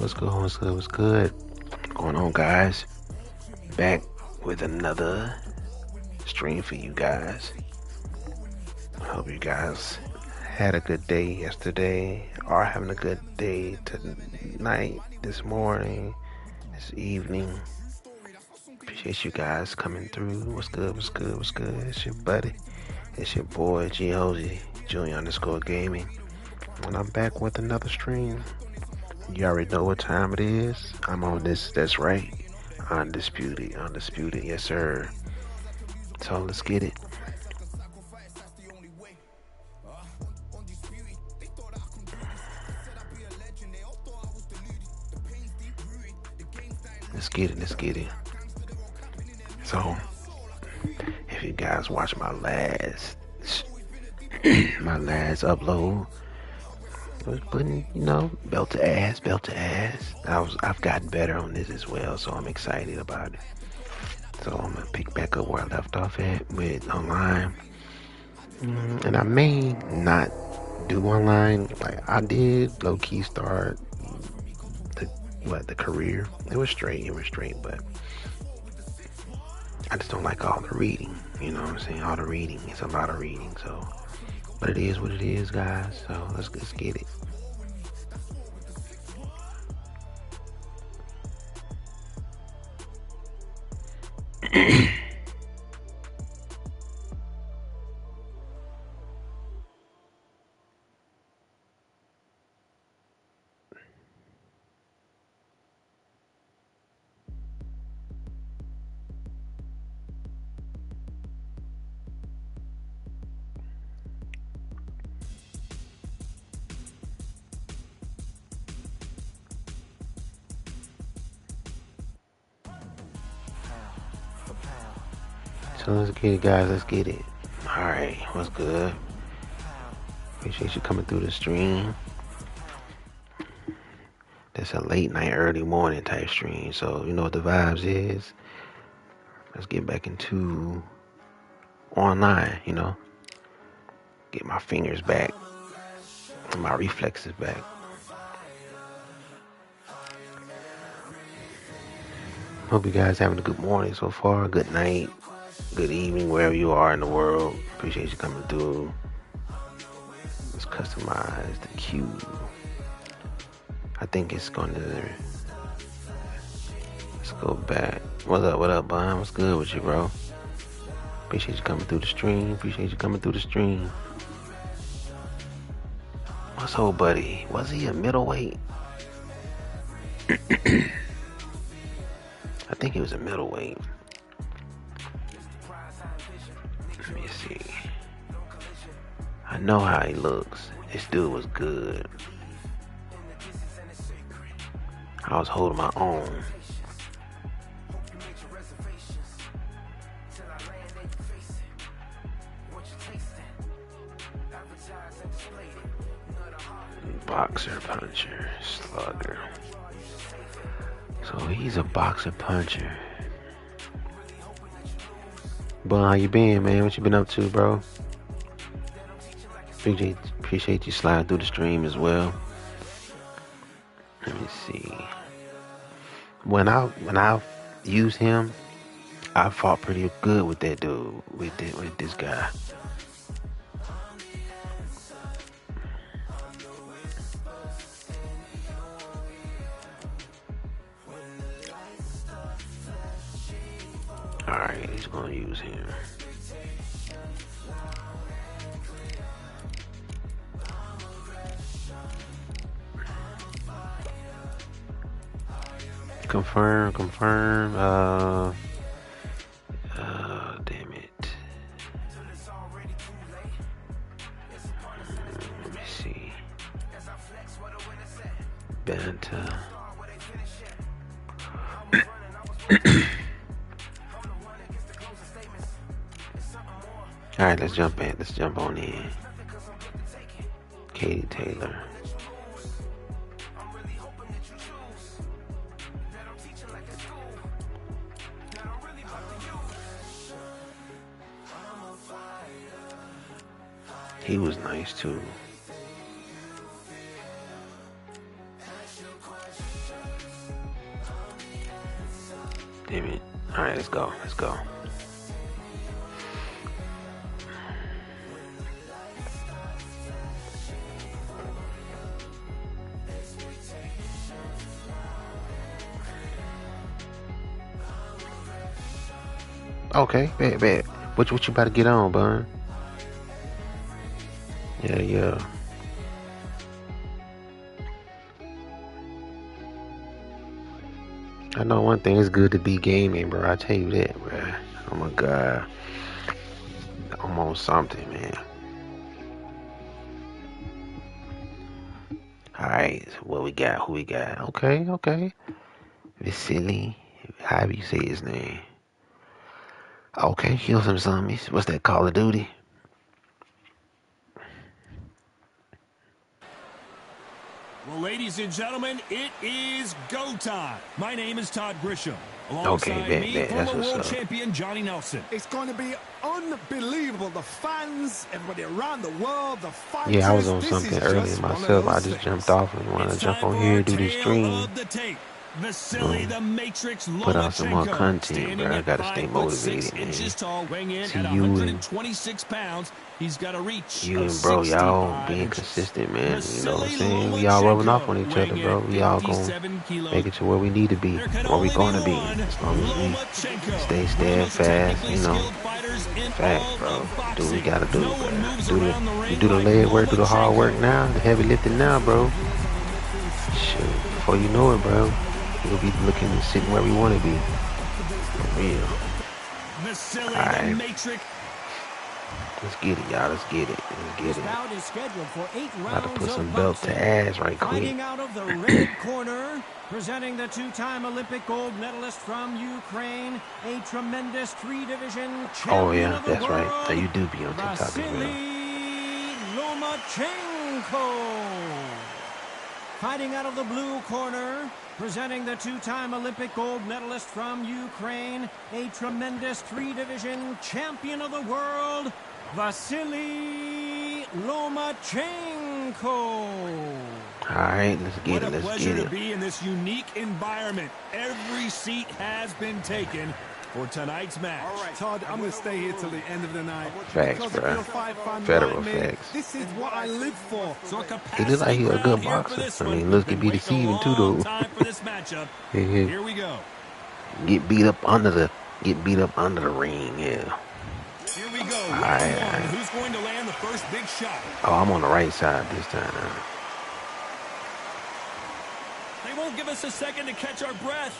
What's good? What's good? What's good? What's going on, guys? Back with another stream for you guys. I hope you guys had a good day yesterday, are having a good day tonight, this morning, this evening. Appreciate you guys coming through. What's good? What's good? What's good? It's your buddy. It's your boy G Hosey, Junior_Gaming, and I'm back with another stream. You already know what time it is. I'm on this. That's right. Undisputed. Undisputed. Yes, sir. So let's get it. Let's get it. Let's get it. So, if you guys watch my last upload, I was putting, belt to ass, belt to ass. I've gotten better on this as well, so I'm excited about it. So I'm gonna pick back up where I left off at with online, and I may not do online. Like I did, low key start the career. It was straight, but I just don't like all the reading. You know what I'm saying? All the reading. It's a lot of reading. So, but it is what it is, guys. So let's get it. So let's get it, guys. Let's get it. All right, what's good? Appreciate you coming through the stream. That's a late night, early morning type stream. So you know what the vibes is. Let's get back into online. Get my fingers back, my reflexes back. Hope you guys having a good morning so far. Good night, good evening, wherever you are in the world. Appreciate you coming through. Let's customize the queue. I think it's gonna. Let's go back. What up, Bond? What's good with you, bro? Appreciate you coming through the stream. What's old buddy? Was he a middleweight? I think he was a middleweight. Let me see. I know how he looks. This dude was good. I was holding my own. Boxer, puncher, slugger. So he's a boxer, puncher. But how you been, man? What you been up to, bro? Appreciate you sliding through the stream as well. Let me see. When I used him, I fought pretty good with that dude, with this guy. Alright, he's gonna use him. Confirm. Damn it. Let me see. Banta. Alright, let's jump on in. Katie Taylor. He was nice too. Damn it. All right, let's go. Let's go. Okay, bet. What you about to get on, bun? Yeah. I know one thing, it's good to be gaming, bro. I tell you that, bro. Oh my god. I'm on something, man. Alright, so what we got? Who we got? Okay. Vasily. How do you say his name? Okay, kill some zombies. What's that, Call of Duty? Well, ladies and gentlemen, it is go time. My name is Todd Grisham. Alongside me, former world champion Johnny Nelson. It's going to be unbelievable. The fans, everybody around the world, the fighters. Yeah, I was on something earlier myself. I just jumped off and wanted to jump on here and do this stream. Vasily the Matrix Put out some more content, bro. I gotta stay motivated, man. Tall, weighing in See at you 126 pounds. He's got a reach. You and bro, y'all being consistent, man. You know what I'm saying? We all rubbing off on each other, bro. We all gonna make it to where we need to be, where we gonna be, as long as we stay steadfast. You know, fact, bro. Do what we gotta do, bro. You do the leg work, do the hard work now, the heavy lifting now, bro. Shoot, before you know it, bro. We'll be looking and sitting where we want to be. For real. Alright. Let's get it, y'all. Let's get it. About to put some belt to ass right quick. Fighting out of the red corner, presenting the two-time Olympic gold medalist from Ukraine, a tremendous three-division champion. Oh yeah, of the that's right. world, So you do be on TikTok as well. Vasily Lomachenko. Fighting out of the blue corner, presenting the two-time Olympic gold medalist from Ukraine, a tremendous three-division champion of the world, Vasily Lomachenko. All right, let's get it. What a pleasure to be in this unique environment. Every seat has been taken for tonight's match. All right, Todd, I'm going to stay here till the end of the night. Facts, bro. Federal facts. This is what I live for. So he looks like he's a good boxer. I mean, looks could be deceiving too, though. Here we go. Get beat up under the ring, yeah. Here we go. All right. Who's going to land the first big shot? Oh, I'm on the right side this time. They won't give us a second to catch our breath.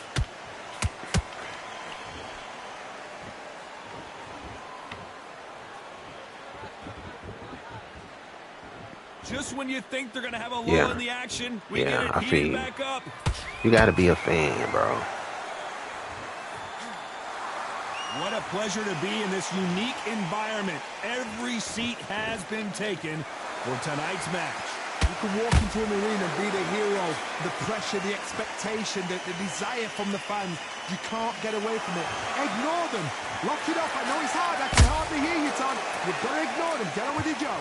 Just when you think they're going to have a lull in the action, we get it heated back up. You got to be a fan, bro. What a pleasure to be in this unique environment. Every seat has been taken for tonight's match. You can walk into an arena and be the hero. The pressure, the expectation, the desire from the fans. You can't get away from it. Ignore them. Lock it up. I know it's hard. I can hardly hear you, Tom. You've got to ignore them. Get on with your job.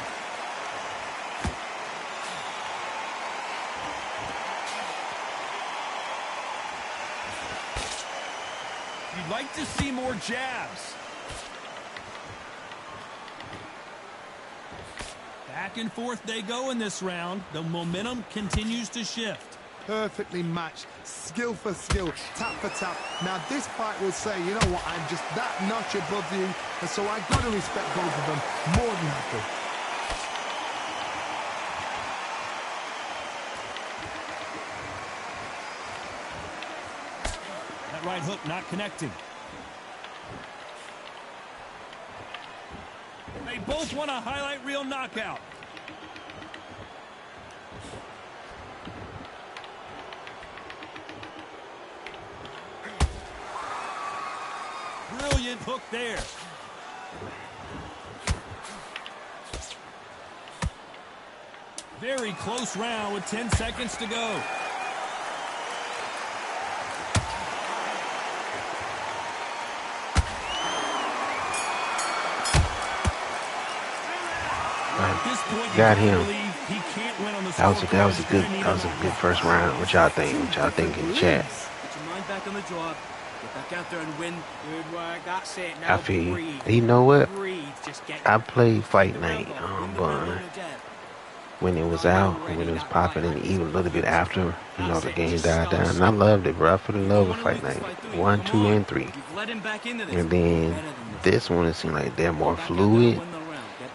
You'd like to see more jabs. Back and forth they go in this round. The momentum continues to shift. Perfectly matched. Skill for skill. Tap for tap. Now this fight will say, you know what, I'm just that notch above you. And so I've got to respect both of them. More than happy. Right hook not connecting. They both want a highlight reel knockout. Brilliant hook there. Very close round with 10 seconds to go. Got him. That was a good first round. What y'all think? What y'all think in the chat? Put your mind back on the job. Get back out there and win. Good work. That's it. I Now feel breathe. you. You know what? Breathe. Just get I played Fight Night but when it was out, when it was popping, and even a little bit after, you know, the game died down. And I loved it, bro. I fell in love with Fight Night 1, 2, and 3. And then this one, it seemed like they're more fluid,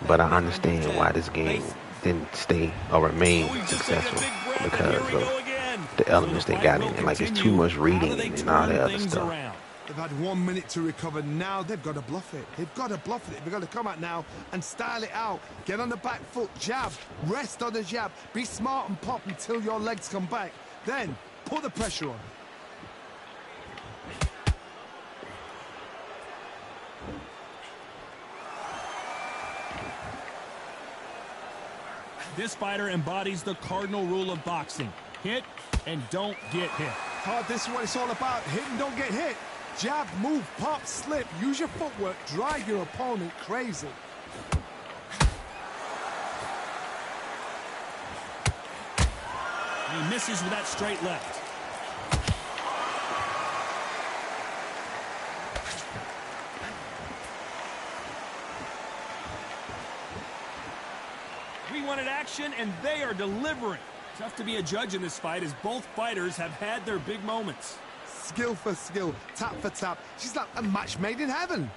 but I understand why this game didn't stay or remain successful because of the elements they got in it. Like, it's too much reading and all that other stuff. They've had 1 minute to recover. Now they've got to bluff it. They've got to bluff it. They've got to come out now and style it out. Get on the back foot, jab, rest on the jab. Be smart and pop until your legs come back. Then put the pressure on. This fighter embodies the cardinal rule of boxing. Hit and don't get hit. This is what it's all about. Hit and don't get hit. Jab, move, pop, slip. Use your footwork. Drive your opponent crazy. He misses with that straight left. We wanted action, and they are delivering. Tough to be a judge in this fight as both fighters have had their big moments. Skill for skill, tap for tap. She's like a match made in heaven.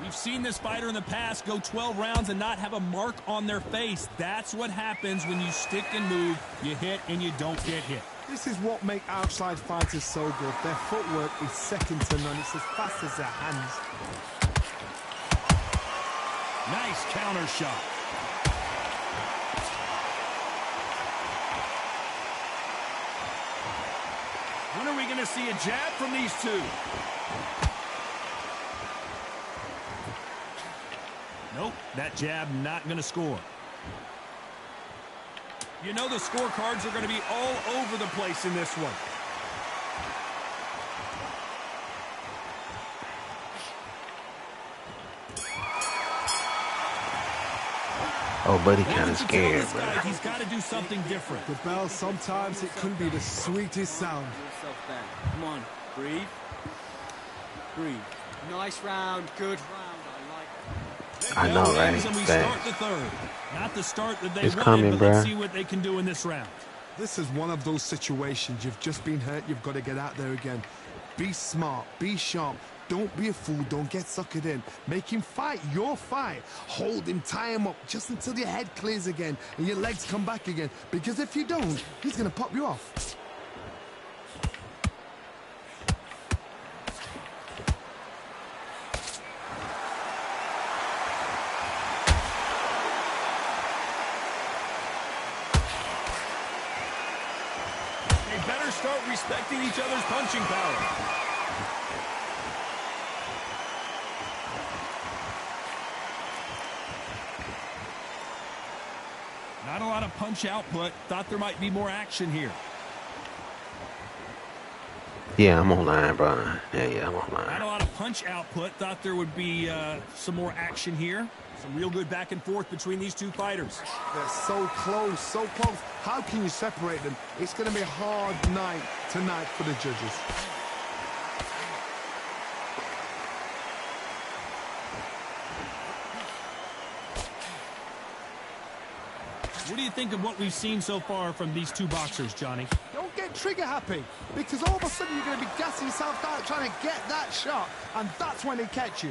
We've seen this fighter in the past go 12 rounds and not have a mark on their face. That's what happens when you stick and move. You hit and you don't get hit. This is what makes outside fighters so good. Their footwork is second to none. It's as fast as their hands. Nice counter shot. When are we going to see a jab from these two? Nope, that jab not going to score. You know the scorecards are going to be all over the place in this one. Oh, buddy, kind of scared, bro. He's got to do something different. The bell, sometimes it can be the sweetest sound. Come on, breathe. Breathe. Nice round, good round. I know, right? And we start the third. Not the start that they it's wanted, coming, but bro. let's see what they can do in this round. This is one of those situations. You've just been hurt. You've got to get out there again. Be smart. Be sharp. Don't be a fool. Don't get suckered in. Make him fight your fight. Hold him, tie him up just until your head clears again and your legs come back again. Because if you don't, he's going to pop you off. They better start respecting each other's punching power. Not a lot of punch output. Thought there might be more action here. Yeah, I'm online, bro. Yeah, I'm online. Not a lot of punch output. Thought there would be some more action here. Some real good back and forth between these two fighters. They're so close, so close. How can you separate them? It's going to be a hard night tonight for the judges. What do you think of what we've seen so far from these two boxers, Johnny? Don't get trigger happy, because all of a sudden you're going to be gassing yourself out trying to get that shot, and that's when they catch you.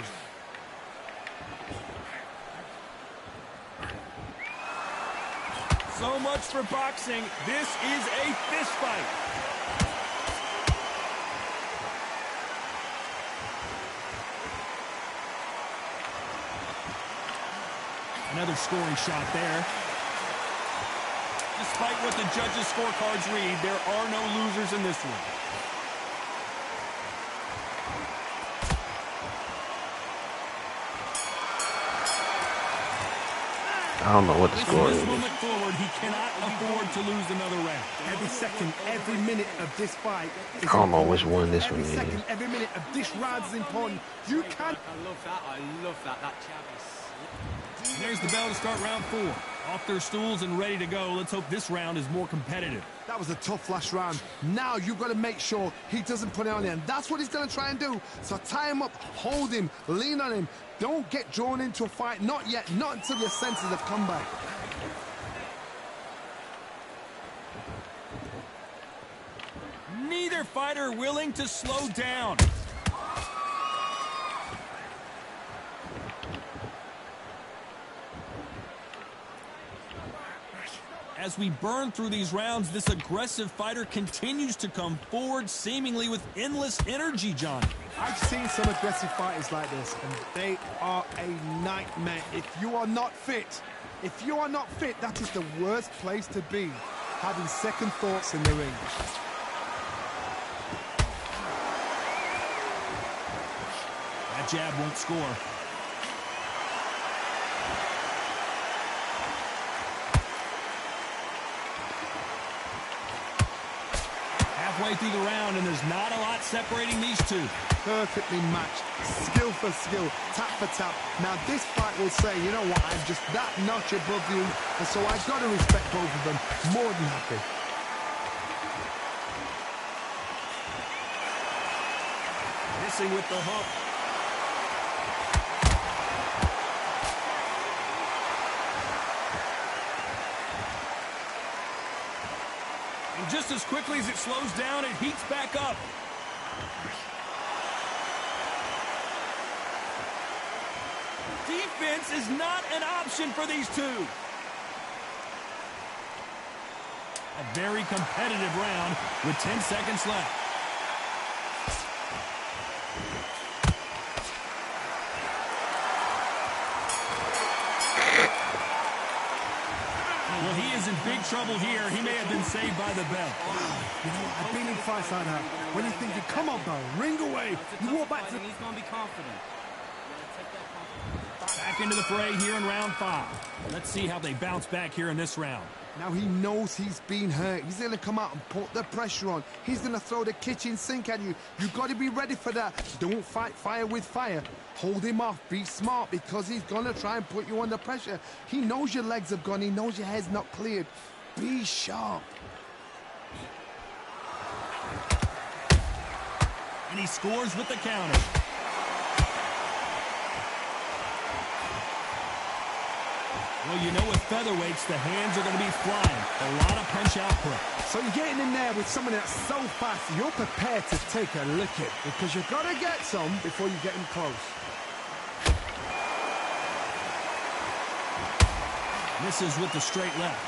So much for boxing. This is a fist fight. Another scoring shot there. Despite what the judges' scorecards read, there are no losers in this one. I don't know what the score is. From this moment forward, he cannot afford to lose another round. Every second, every minute of this fight is I don't know which one this one Every is. second, every minute of this round is important. You can't... I love that. That jab is... There's the bell to start round 4. Off their stools and ready to go. Let's hope this round is more competitive. That was a tough last round. Now you've got to make sure he doesn't put it on you, and that's what he's going to try and do. So tie him up, hold him, lean on him. Don't get drawn into a fight. Not yet. Not until your senses have come back. Neither fighter willing to slow down. As we burn through these rounds, this aggressive fighter continues to come forward, seemingly with endless energy, John. I've seen some aggressive fighters like this, and they are a nightmare. If you are not fit, that is the worst place to be, having second thoughts in the ring. That jab won't score. Halfway through the round, and there's not a lot separating these two. Perfectly matched, skill for skill, tap for tap. Now this fight will say, you know what, I'm just that notch above you, and so I've got to respect both of them. More than happy. Missing with the hook. And just as quickly as it slows down, it heats back up. Defense is not an option for these two. A very competitive round with 10 seconds left. Well, he is in big trouble here. He may have been saved by the bell. You know, I've been in fights like that. When you're thinking, come on, bro, ring away. You walk back to... He's going to be confident. Back into the fray here in round 5. Let's see how they bounce back here in this round. Now he knows he's been hurt. He's going to come out and put the pressure on. He's going to throw the kitchen sink at you. You've got to be ready for that. Don't fight fire with fire. Hold him off. Be smart, because he's going to try and put you under pressure. He knows your legs have gone. He knows your head's not cleared. Be sharp. And he scores with the counter. Well, you know, with featherweights, the hands are going to be flying. A lot of punch output. So you're getting in there with someone that's so fast, you're prepared to take a licking, because you've got to get some before you get him close. Misses with the straight left.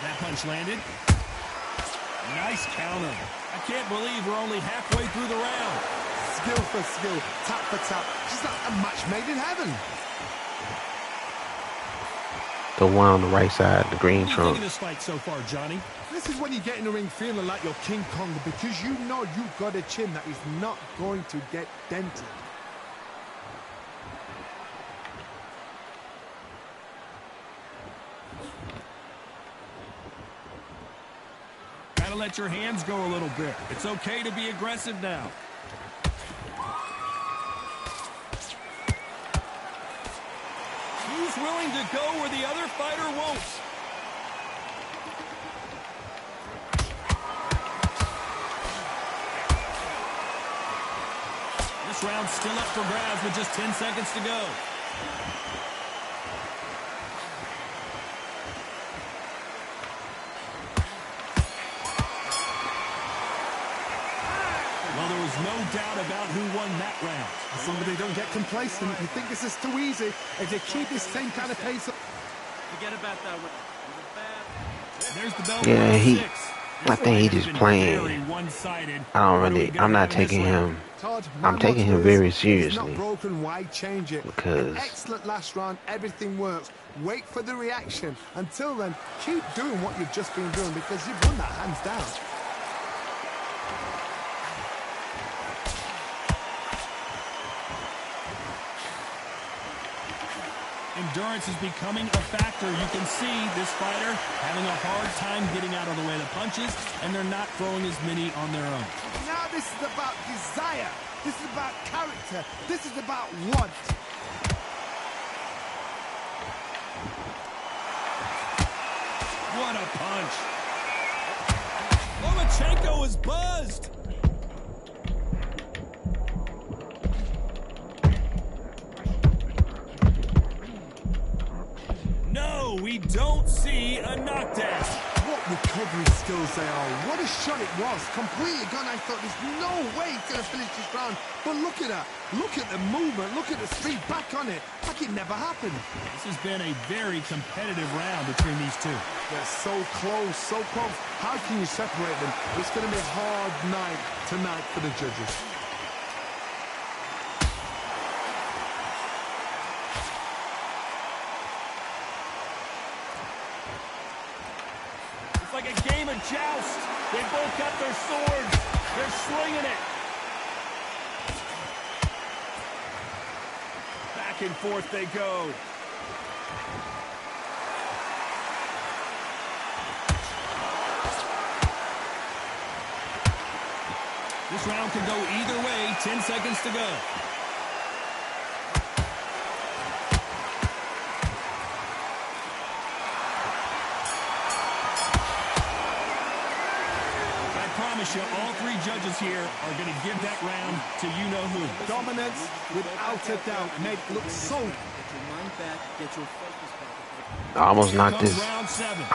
That punch landed. Nice counter. I can't believe we're only halfway through the round. Skill for skill, tap for tap. Just like a match made in heaven. The one on the right side, the green What do you think trunk. of this fight so far, Johnny? This is when you get in the ring feeling like you're King Kong, because you know you've got a chin that is not going to get dented. Gotta let your hands go a little bit. It's okay to be aggressive now. Who's willing to go where the other fighter won't? This round's still up for grabs with just 10 seconds to go. Well, there was no doubt about who won that round. Somebody don't get complacent. You think this is too easy. If you keep this same kind of pace up. Forget about that one. There's the bell. Yeah, for he. 6. I think he just playing. I'm not taking him. Todd, I'm my taking him motto is, very if it's seriously. not broken, why change it? Because- An excellent last round, everything works. Wait for the reaction. Until then, keep doing what you've just been doing, because you've won that hands down. Endurance is becoming a factor. You can see this fighter having a hard time getting out of the way of the punches, and they're not throwing as many on their own. Now this is about desire. This is about character. This is about want. What a punch. Lomachenko is buzzed. No, we don't see a knockdown. What recovery skills they are. What a shot it was. Completely gone. I thought there's no way he's going to finish this round. But look at that. Look at the movement. Look at the speed back on it. Like it never happened. This has been a very competitive round between these two. They're so close, so close. How can you separate them? It's going to be a hard night tonight for the judges. It's like a game of joust. They both got their swords. They're swinging it. Back and forth they go. This round can go either way. 10 seconds to go. You, all three judges here are going to give that round to you-know-who. Dominance, without a doubt, made it look so... Almost knocked this.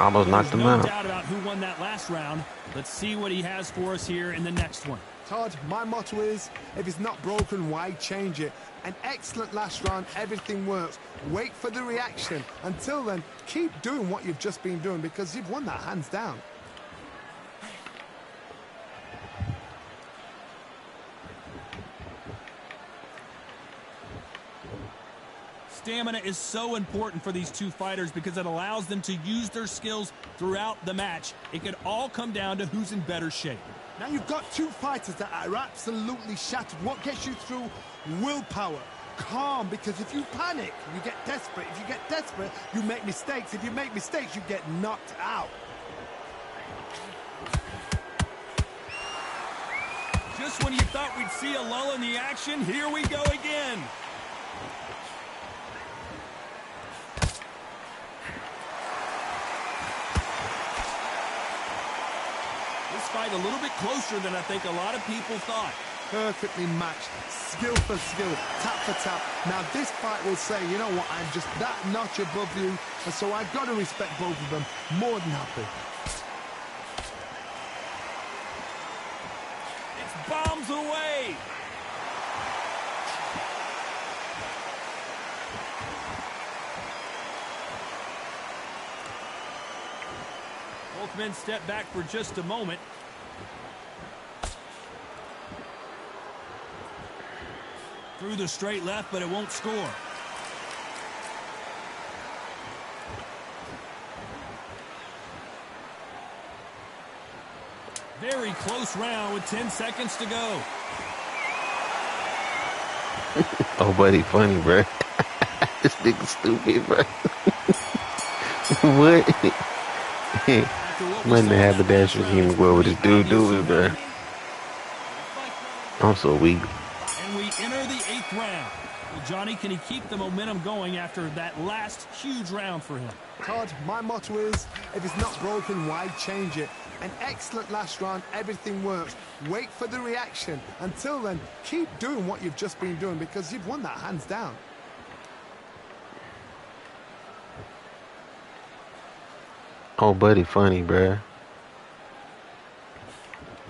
Almost knocked him out. No doubt about who won that last round. Let's see what he has for us here in the next one. Todd, my motto is, if it's not broken, why change it? An excellent last round, everything works. Wait for the reaction. Until then, keep doing what you've just been doing because you've won that hands down. Stamina is so important for these two fighters because it allows them to use their skills throughout the match. It could all come down to who's in better shape. Now you've got two fighters that are absolutely shattered. What gets you through? Willpower. Calm, because if you panic, you get desperate. If you get desperate, you make mistakes. If you make mistakes, you get knocked out. Just when you thought we'd see a lull in the action, here we go again. Fight a little bit closer than I think a lot of people thought. Perfectly matched, skill for skill, tap for tap. Now this fight will say, you know what, I'm just that notch above you, and so I've got to respect both of them. More than happy. It's bombs away. Both men step back for just a moment. Through the straight left, but it won't score. Very close round with 10 seconds to go. Oh, buddy, funny, bro. This nigga stupid, bro. What? Wasn't the haberdasher him go over this dude, bro. I'm so weak. And we enter the 8th round. Well, Johnny, can he keep the momentum going after that last huge round for him? Todd, my motto is, if it's not broken, why change it? An excellent last round, everything works. Wait for the reaction. Until then, keep doing what you've just been doing because you've won that hands down. Oh, buddy, funny, bruh.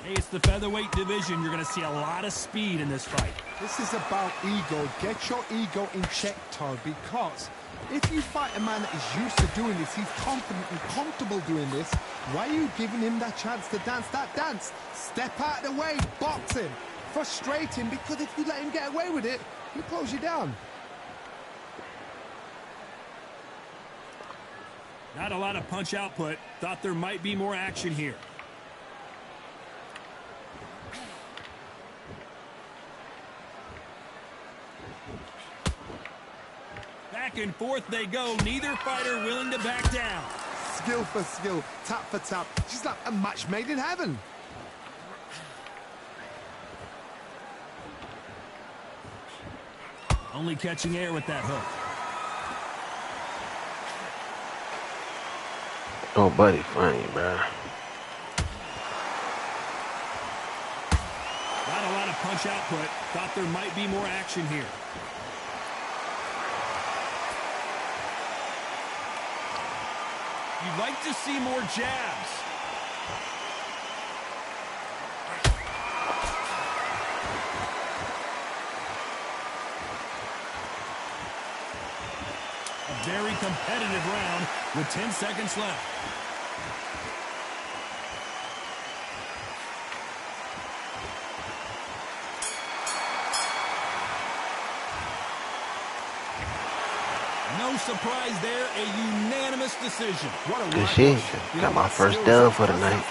Hey, it's the featherweight division. You're going to see a lot of speed in this fight. This is about ego. Get your ego in check, Todd, because if you fight a man that is used to doing this, he's confident and comfortable doing this, why are you giving him that chance to dance that dance? Step out of the way, box him, frustrate him, because if you let him get away with it, he'll close you down. Not a lot of punch output. Thought there might be more action here. Back and forth they go. Neither fighter willing to back down. Skill for skill, tap for tap. She's like a match made in heaven. Only catching air with that hook. Oh, buddy, funny, bro. Not a lot of punch output. Thought there might be more action here. You'd like to see more jabs. A very competitive round with 10 seconds left. No surprise there, a unanimous decision. What a Good shit. Got my first dub for the night.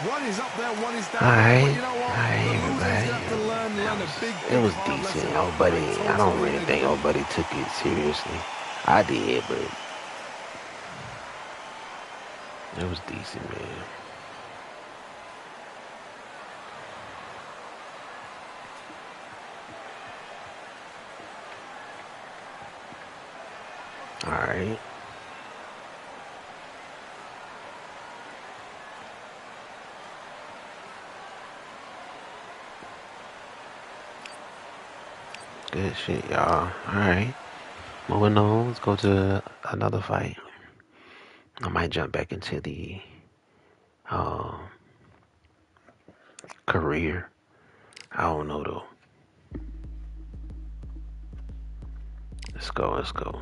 One is up there, one is down. Alright, But you know what? alright, The loser's everybody. gonna have to learn a big, It was hard decent. lesson. Nobody, That's I don't all really it's think gonna nobody took it seriously. I did, but it was decent, man. Alright. Good shit, y'all. Alright. Moving on. Let's go to another fight. I might jump back into the career. I don't know though. Let's go, let's go.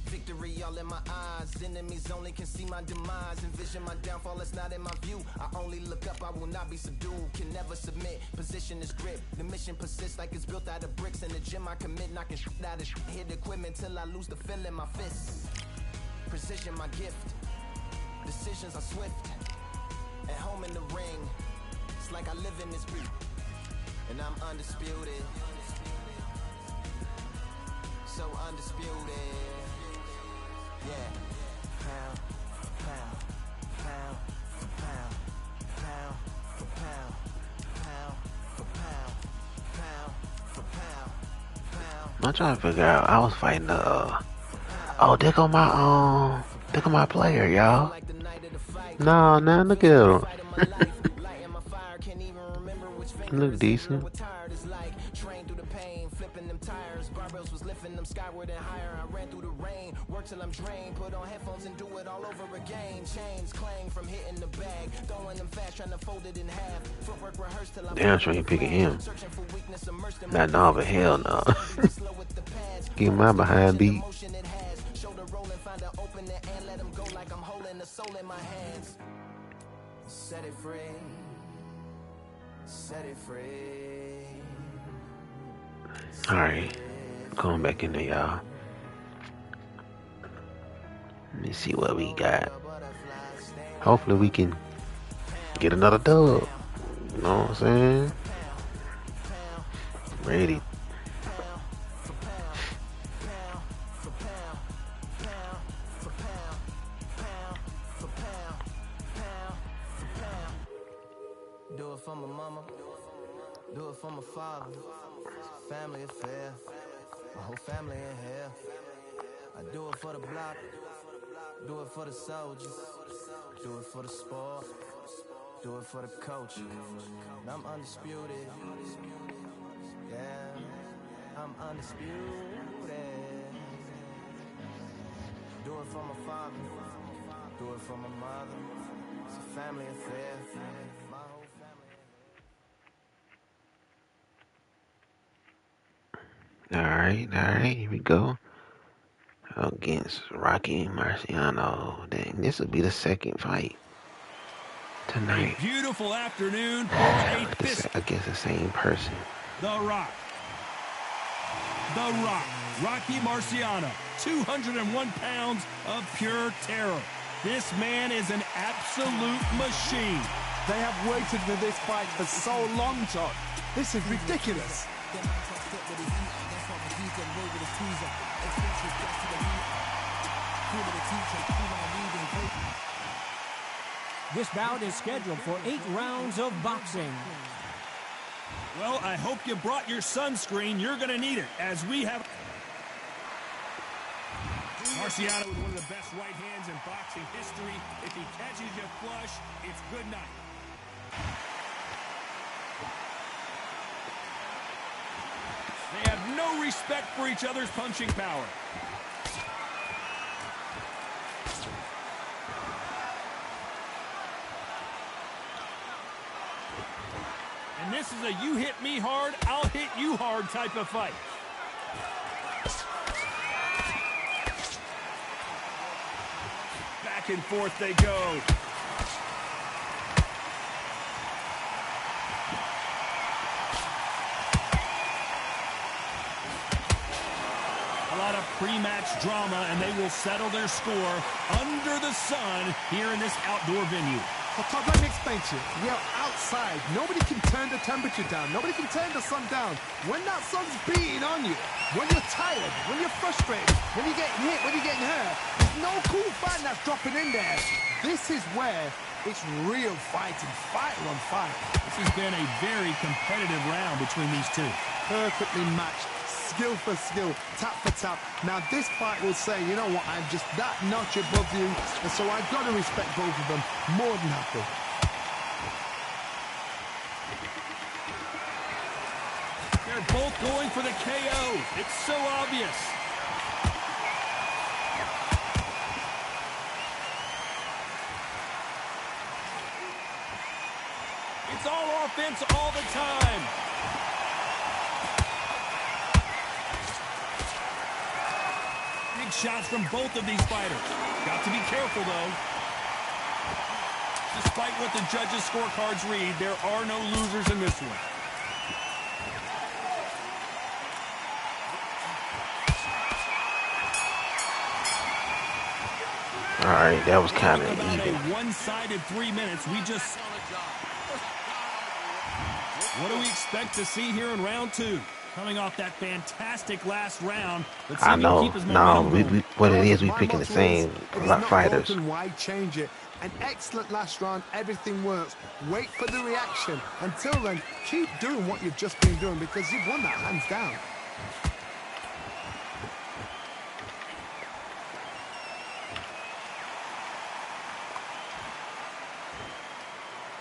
Victory all in my eyes. Enemies only can see my demise. Envision my downfall, it's not in my view. I only look up, I will not be subdued. Can never submit, position is grip. The mission persists like it's built out of bricks. In the gym I commit, knocking shit out of shit. Hit equipment till I lose the feel in my fists. Precision my gift. Decisions are swift. At home in the ring, it's like I live in this beat. And I'm undisputed. So undisputed. Yeah. Pound, pound, pound, pound, pound, for pound, pound, for pound, pound, for pound, pound. I'm trying to figure out. I was fighting the. Oh, there go my player, y'all. No, look at him. Look decent. Skyward and higher, I ran through the rain. Work till I'm drained, put on headphones and do it all over again. Chains clang from hitting the bag, throwing them fast, trying to fold it in half. Footwork rehearsed till I Damn sure you picking him. Not no, but hell no. Get my behind beat. Shoulder rolling, find an opening and let him go like I'm holding the soul in my hands. Set it free. Set it free. Alright. Going back in there, y'all. Let me see what we got. Hopefully we can get another dub. You know what I'm saying? Ready. Do it for my mama. Do it for my father. Family affair. My whole family in here. I do it for the block. Do it for the soldiers. Do it for the sport. Do it for the coach. And I'm undisputed. Yeah, I'm undisputed. Do it for my father. Do it for my mother. It's a family affair. My whole family. Alright, here we go. against Rocky Marciano. Dang, this will be the second fight tonight. A beautiful afternoon. A fist. Against the same person. The Rock. Rocky Marciano. 201 pounds of pure terror. This man is an absolute machine. They have waited for this fight for so long, John. This is ridiculous. This bout is scheduled for 8 rounds of boxing. Well, I hope you brought your sunscreen. You're going to need it, as we have... Marciano with one of the best right hands in boxing history. If he catches you flush, it's good night. They have no respect for each other's punching power. And this is a you hit me hard, I'll hit you hard type of fight. Back and forth they go. A lot of pre-match drama, and they will settle their score under the sun here in this outdoor venue. Well, Todd, let me explain to you. We are outside. Nobody can turn the temperature down. Nobody can turn the sun down. When that sun's beating on you, when you're tired, when you're frustrated, when you're getting hit, when you're getting hurt, there's no cool fan that's dropping in there. This is where it's real fighting, fighter on fight. This has been a very competitive round between these two. Perfectly matched, skill for skill, tap for tap. Now this fight will say, you know what, I'm just that notch above you, and so I've got to respect both of them more than happy. They're both going for the KO. It's so obvious. It's all offense all the time. Big shots from both of these fighters. Got to be careful, though. Despite what the judges' scorecards read, there are no losers in this one. All right, that was kind of even. A one-sided 3 minutes. What do we expect to see here in round 2? Coming off that fantastic last round. Let's see I if he know. can keep his No, momentum what it is, we picking the same fighters. Why change it? An excellent last round. Everything works. Wait for the reaction. Until then, keep doing what you've just been doing because you've won that hands down.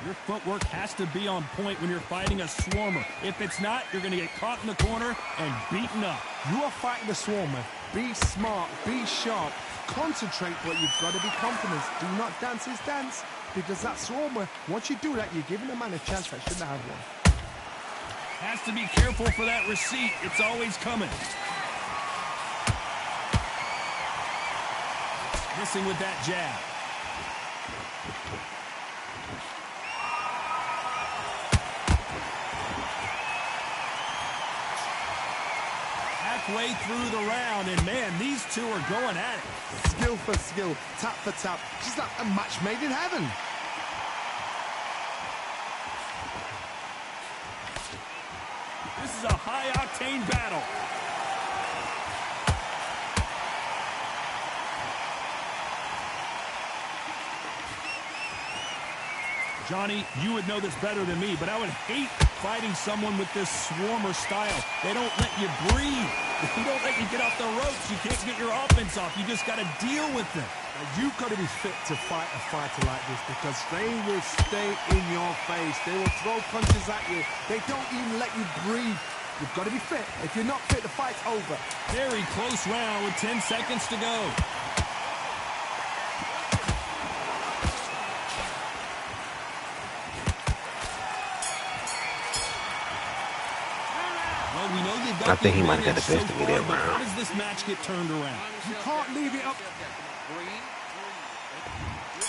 Your footwork has to be on point when you're fighting a swarmer. If it's not, you're going to get caught in the corner and beaten up. You are fighting the swarmer. Be smart, be sharp, concentrate, but you've got to be confident. Do not dance his dance, because that swarmer, once you do that, you're giving a man a chance that shouldn't have one. Has to be careful for that receipt. It's always coming. Missing with that jab. Halfway through the round, and man, these two are going at it. Skill for skill, tap for tap, just like a match made in heaven. This is a high-octane battle. Johnny, you would know this better than me, but I would hate fighting someone with this swarmer style. They don't let you breathe. They don't let you get off the ropes. You can't get your offense off. You just got to deal with them. You've got to be fit to fight a fighter like this because they will stay in your face. They will throw punches at you. They don't even let you breathe. You've got to be fit. If you're not fit, the fight's over. Very close round with 10 seconds to go. Well, we know they've got I think the he might have got advantage the best so of me far, that but how round. does this match get turned around? You can't leave it up.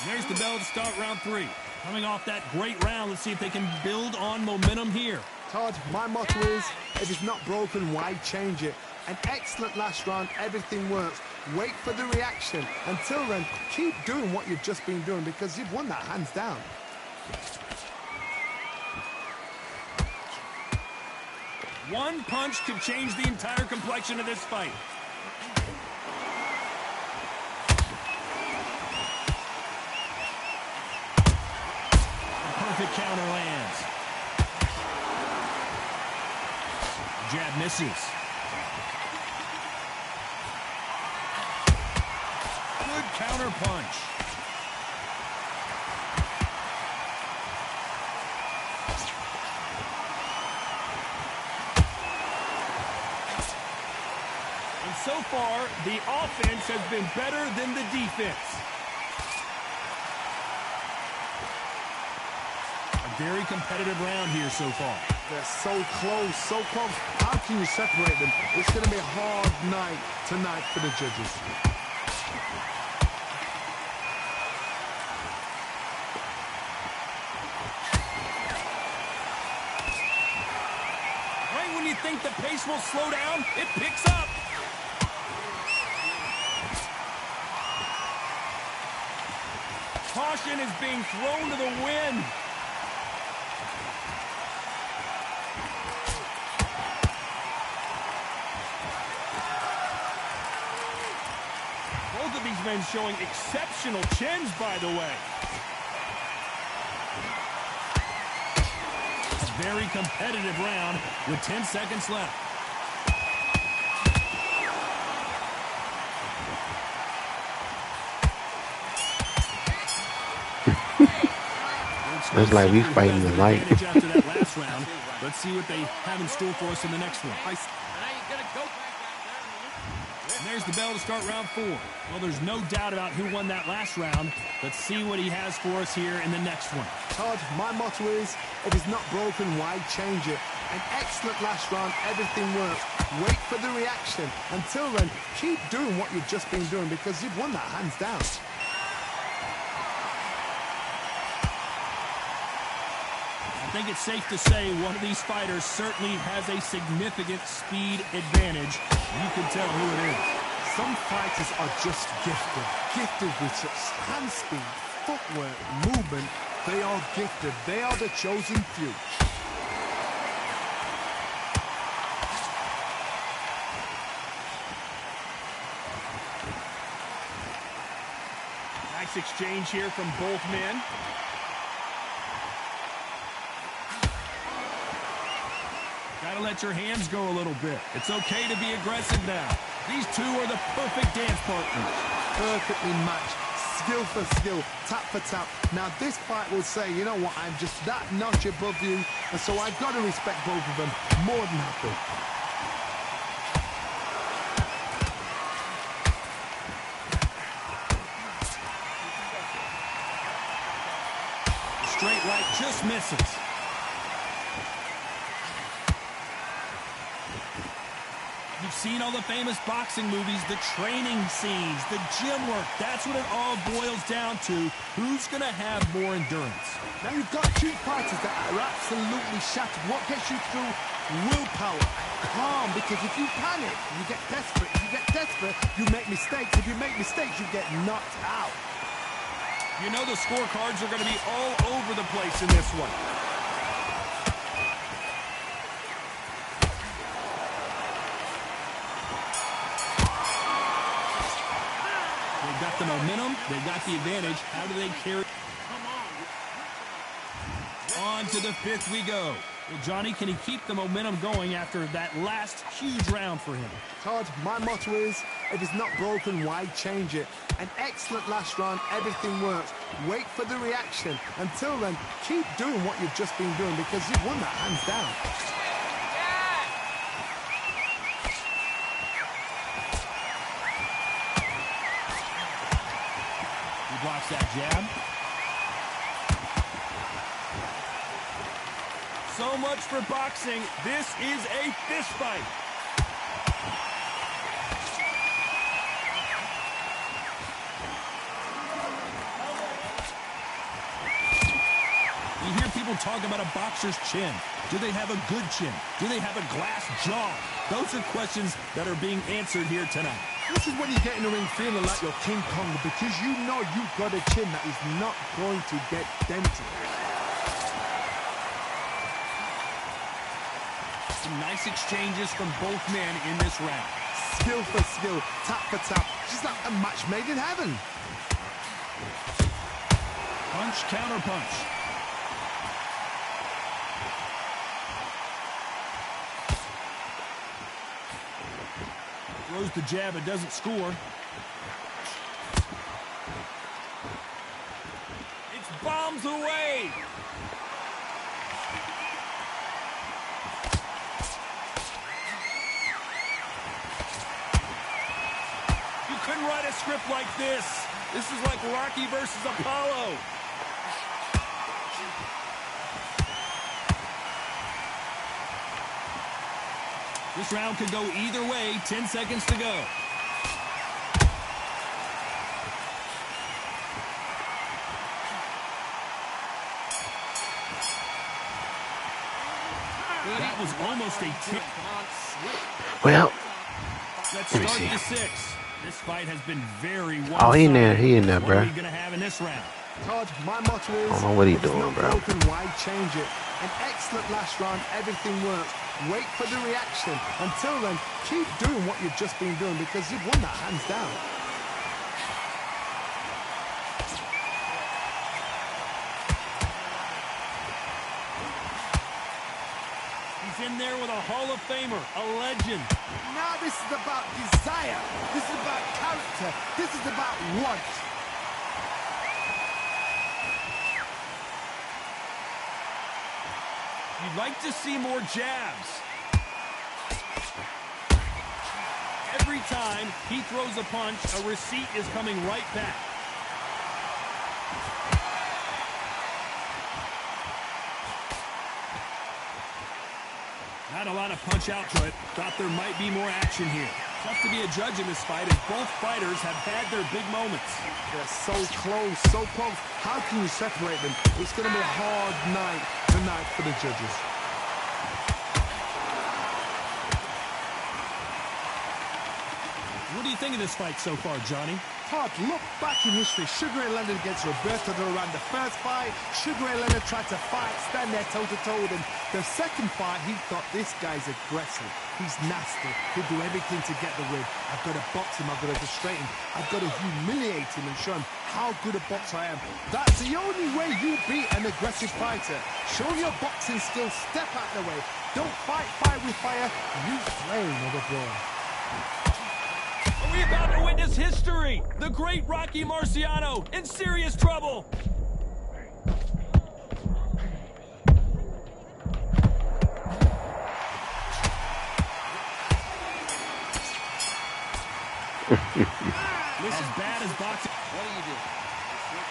There's the bell to start round 3. Coming off that great round, let's see if they can build on momentum here. Todd, my motto is, if it's not broken, why change it? An excellent last round, everything works. Wait for the reaction. Until then, keep doing what you've just been doing because you've won that hands down. One punch could change the entire complexion of this fight. Perfect counter lands. Jab misses. Good counter punch. And so far, the offense has been better than the defense. A very competitive round here so far. They're so close, so close. How can you separate them? It's going to be a hard night tonight for the judges. Right when you think the pace will slow down, it picks up. Caution is being thrown to the wind. Both of these men showing exceptional chins, by the way. A very competitive round with 10 seconds left. It's like we fighting the light. After that last round, let's see what they have in store for us in the next one. And there's the bell to start round 4. Well, there's no doubt about who won that last round. Let's see what he has for us here in the next one. Todd, my motto is, if it's not broken, why change it? An excellent last round, everything works. Wait for the reaction. Until then, keep doing what you've just been doing because you've won that hands down. I think it's safe to say one of these fighters certainly has a significant speed advantage. You can tell who it is. Some fighters are just gifted with such hand speed, footwork, movement. They are gifted. They are the chosen few. Nice exchange here from both men. Gotta let your hands go a little bit. It's okay to be aggressive now. These two are the perfect dance partners. Perfectly matched. Skill for skill, tap for tap. Now this fight will say, you know what, I'm just that notch above you, and so I've got to respect both of them. More than happy. Straight right just misses. You've seen all the famous boxing movies, the training scenes, the gym work. That's what it all boils down to. Who's going to have more endurance? Now you've got two fighters that are absolutely shattered. What gets you through? Willpower. Calm, because if you panic, you get desperate. If you get desperate, you make mistakes. If you make mistakes, you get knocked out. You know the scorecards are going to be all over the place in this one. They've got the momentum. They've got the advantage. How do they carry? On to the 5th we go. Well, Johnny, can he keep the momentum going after that last huge round for him? Todd, my motto is, if it's not broken, why change it? An excellent last round, everything works. Wait for the reaction. Until then, keep doing what you've just been doing because you've won that hands down. He blocks that jab. So much for boxing. This is a fist fight. You hear people talk about a boxer's chin. Do they have a good chin? Do they have a glass jaw? Those are questions that are being answered here tonight. This is when you get in the ring feeling like you're King Kong, because you know you've got a chin that is not going to get dented. Some nice exchanges from both men in this round. Skill for skill, tap for tap. Just like a match made in heaven. Punch, counter punch. Throws the jab, it doesn't score. It's bombs away. You couldn't write a script like this. This is like Rocky versus Apollo. This round could go either way. 10 seconds to go. That was almost a tip. Well, Let's let me start see. the 6. This fight has been very one-sided. Oh, he in there. He in there, What are bro. we gonna have in this round? Todd, my motto is, I don't know what he if it's doing, not bro. broken, why change it? An excellent last round, everything works. Wait for the reaction. Until then, keep doing what you've just been doing, because you've won that hands down. He's in there with a Hall of Famer, a legend. Now this is about desire. This is about character. This is about want. You'd like to see more jabs. Every time he throws a punch, a receipt is coming right back. Not a lot of punch out to it. Thought there might be more action here. Tough to be a judge in this fight, as both fighters have had their big moments. They're so close, so close. How can you separate them? It's going to be a hard night tonight for the judges. What do you think of this fight so far, Johnny? Todd, look back in history. Sugar Ray Leonard against Roberto Duran. The first fight, Sugar Ray Leonard tried to fight, stand there toe-to-toe with him. The second fight, he thought, this guy's aggressive. He's nasty. He'll do everything to get the win. I've got to box him. I've got to frustrate him. I've got to humiliate him and show him how good a boxer I am. That's the only way you beat an aggressive fighter. Show your boxing skills. Step out of the way. Don't fight fire with fire. Use flame overboard. Are we about to witness history? The great Rocky Marciano in serious trouble. This is bad as boxing. What do you do?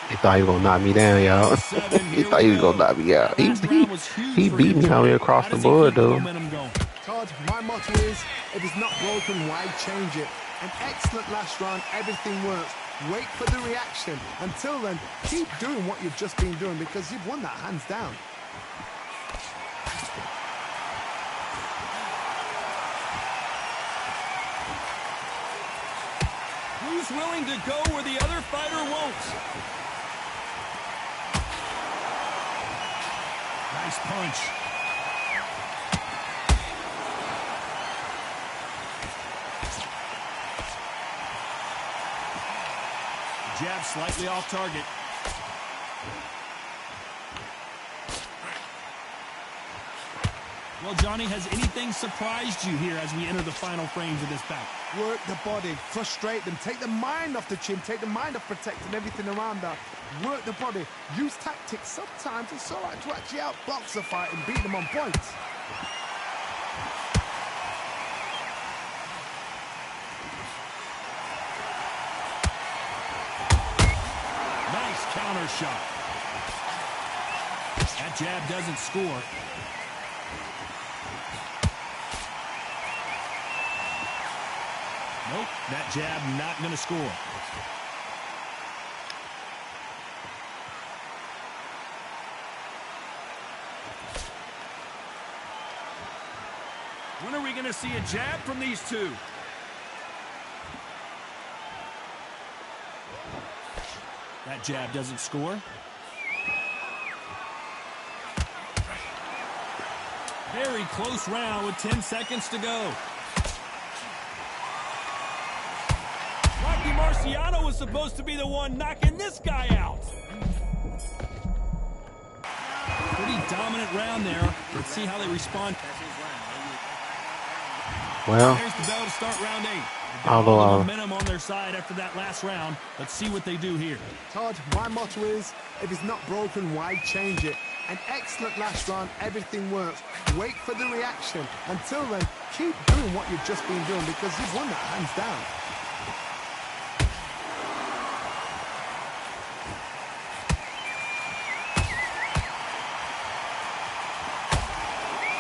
He thought he was gonna knock me down, y'all. He thought he was gonna knock me out. He beat me out here across the board, though. Todd, my motto is, if it's not broken, why change it? An excellent last round, everything works. Wait for the reaction. Until then, keep doing what you've just been doing, because you've won that hands down. Who's willing to go where the other fighter won't? Nice punch. Jab slightly off target. Well, Johnny, has anything surprised you here as we enter the final frames of this bout? Work the body, frustrate them, take the mind off the chin, take the mind off protecting everything around that. Work the body, use tactics. Sometimes it's all right to actually outbox a fight and beat them on points. Nice counter shot. That jab doesn't score. Nope, that jab not going to score. When are we going to see a jab from these two? That jab doesn't score. Very close round with 10 seconds to go. Rocky Marciano was supposed to be the one knocking this guy out. Pretty dominant round there. Let's see how they respond. Well, There's the bell to start round 8. although All the momentum on their side after that last round. Let's see what they do here. Todd, my motto is, if it's not broken, why change it? An excellent last round, everything works. Wait for the reaction. Until then, keep doing what you've just been doing because you've won that hands down.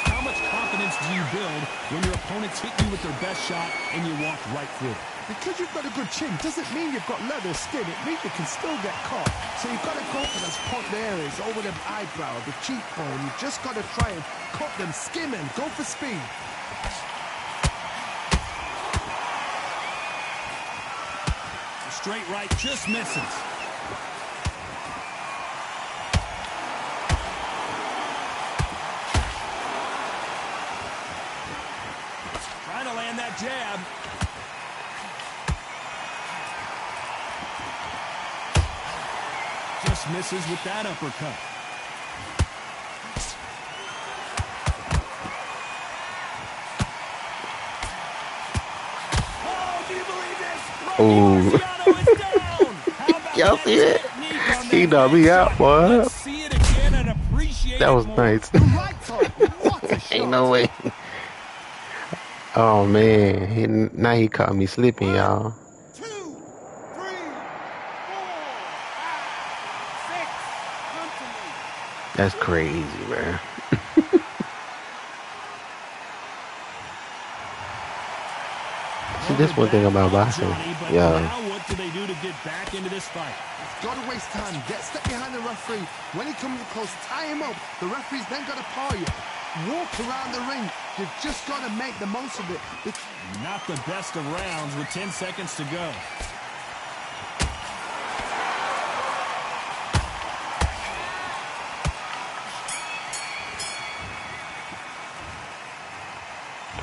How much confidence do you build when your opponents hit you with their best shot and you walk right through it? Because you've got a good chin doesn't mean you've got leather skin. It means you can still get caught. So you've got to go for those point areas over the eyebrow, the cheekbone. You've just got to try and cut them, skim them, go for speed. The straight right just misses. Trying to land that jab. Just misses with that uppercut. Oh, do you believe this? Ooh. Marciano is down. How about Y'all that see it? technique on He that knocked me neck out, shot? boy. Let's see it again and appreciate That it was more. nice. Right, Todd. What a shot. Ain't no way. Oh man, now he caught me slipping, y'all. 2, 3, 4, 5, 6. Come to me. That's crazy, man. See, this one thing about boxing, yeah. Now what do they do to get back into this fight? Got to waste time. Get step behind the referee. When he comes close, tie him up. The referee's then got to paw you. Walk around the ring. You've just got to make the most of it. Not the best of rounds with 10 seconds to go.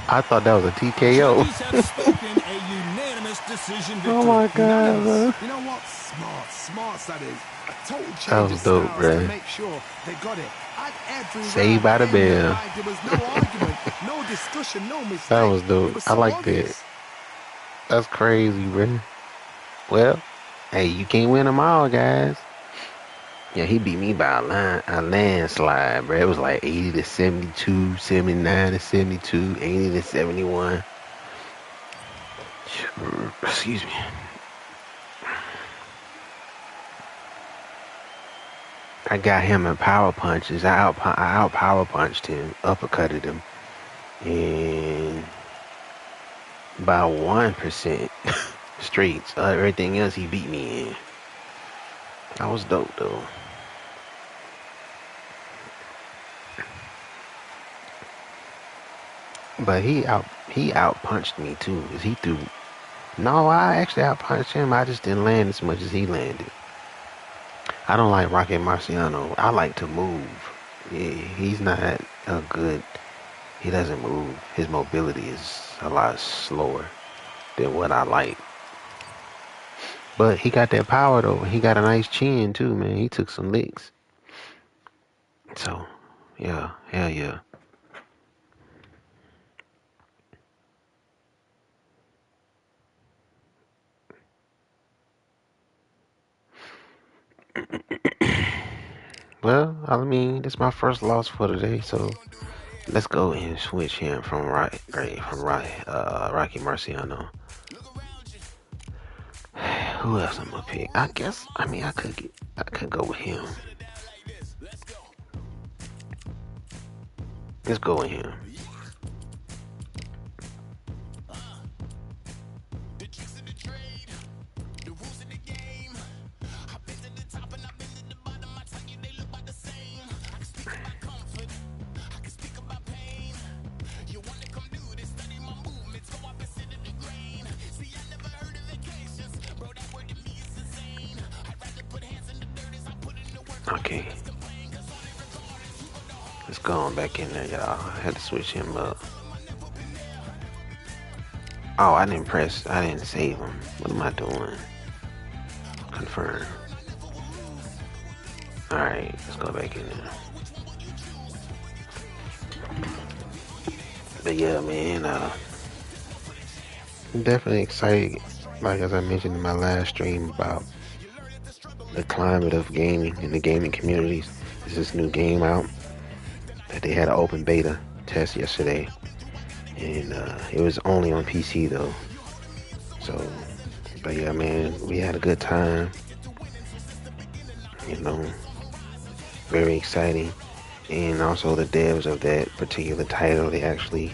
I thought that was a TKO. Judges have spoken a unanimous decision victory. Oh my god, bro. You know what? Smart, that is. A total That change was of dope, styles bro. to make sure they got it. At every Saved round, by the in their bell. mind, there was no argument, no discussion, no mistake. That was dope. It was I so like obvious. that. That's crazy, bro. Well, hey, you can't win them all, guys. Yeah, he beat me by a landslide, bro. It was like 80 to 72, 79 to 72, 80 to 71. Excuse me. I got him in power punches. I out power punched him, uppercutted him, and by 1% straight. Everything else he beat me in. That was dope though. But he out punched me too. Cause he threw. No, I actually out punched him. I just didn't land as much as he landed. I don't like Rocky Marciano. I like to move. Yeah, he's not a good. He doesn't move. His mobility is a lot slower than what I like. But he got that power though. He got a nice chin too, man. He took some licks. So, yeah, hell yeah. Well, I mean, this is my first loss for today, so let's go and switch him from Rocky Marciano. Who else I'm gonna pick? I guess. I mean, I could go with him. Let's go with him. Okay. Let's go on back in there, y'all. I had to switch him up. Oh, I didn't save him. What am I doing? Confirm. Alright, let's go back in there. But yeah, man, I'm definitely excited, like as I mentioned in my last stream, about the climate of gaming in the gaming communities. There's this new game out that they had an open beta test yesterday, and it was only on PC though. So, but yeah, man, we had a good time. You know, very exciting. And also the devs of that particular title, they actually,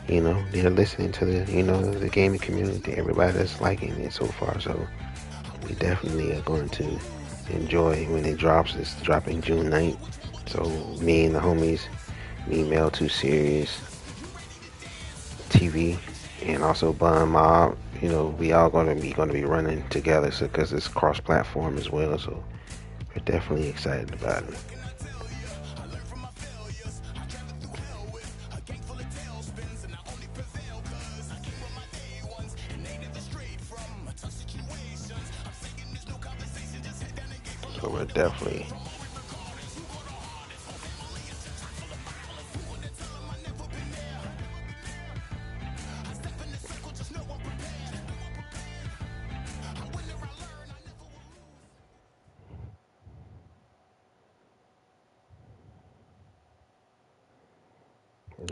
they're listening to the gaming community, everybody that's liking it so far. So we definitely are going to enjoy when it drops. It's dropping June 9th. So me and the homies, me, Mel 2 Serious, TV, and also Bun Mob, we all going to be running together, so because it's cross-platform as well. So we're definitely excited about it. So we're definitely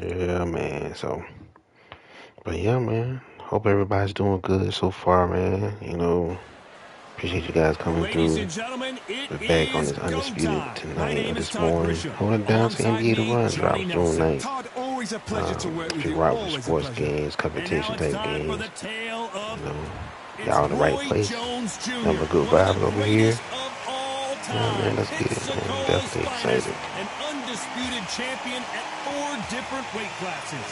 yeah, man. So, but yeah, man. Hope everybody's doing good so far, man. Appreciate you guys coming Ladies through. and gentlemen, it We're back on is this go Undisputed time. My tonight or name is this Todd morning. Grisham. Holding down to Alongside NBA The me, Run Johnny drops June Nelson. 9th. Todd, always a pleasure to work If with you you. rock with Always a sports pleasure. games, And now competition it's type time for games, the tale of y'all in the right Roy place. Jones Jr., Nothing but good one of vibes the over here. greatest of all Yeah, man, time. let's get it, man. I'm Pensacola's definitely finest, excited. an undisputed champion at 4 different weight classes.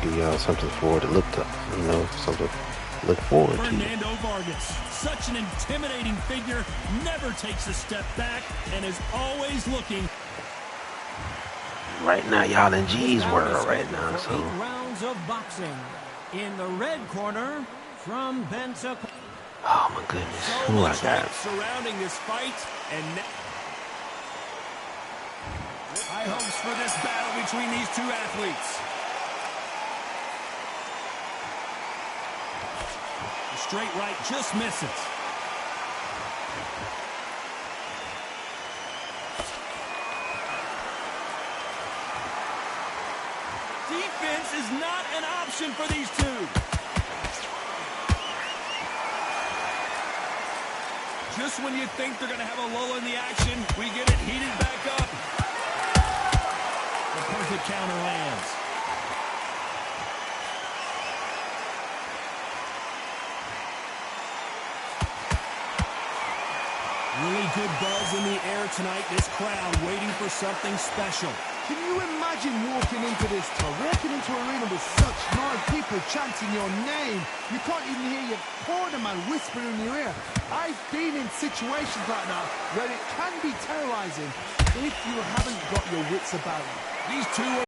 Give y'all something forward to look to, something to look forward to. Fernando Vargas, such an intimidating figure, never takes a step back, and is always looking. Right now, y'all in G's world right now, so 8 rounds of boxing. In the red corner, from Pensacola. oh my goodness, So who I much got? hype surrounding this fight, and high hopes for this battle between these two athletes. The straight right just misses. Defense is not an option for these two. Just when you think they're going to have a lull in the action, we get it heated back up. The perfect counter lands. Really good buzz in the air tonight. This crowd waiting for something special. Can you imagine walking into this, Todd? Walking into an arena with such noise, people chanting your name. You can't even hear your corner man whispering in your ear. I've been in situations like that where it can be terrorizing if you haven't got your wits about you. These two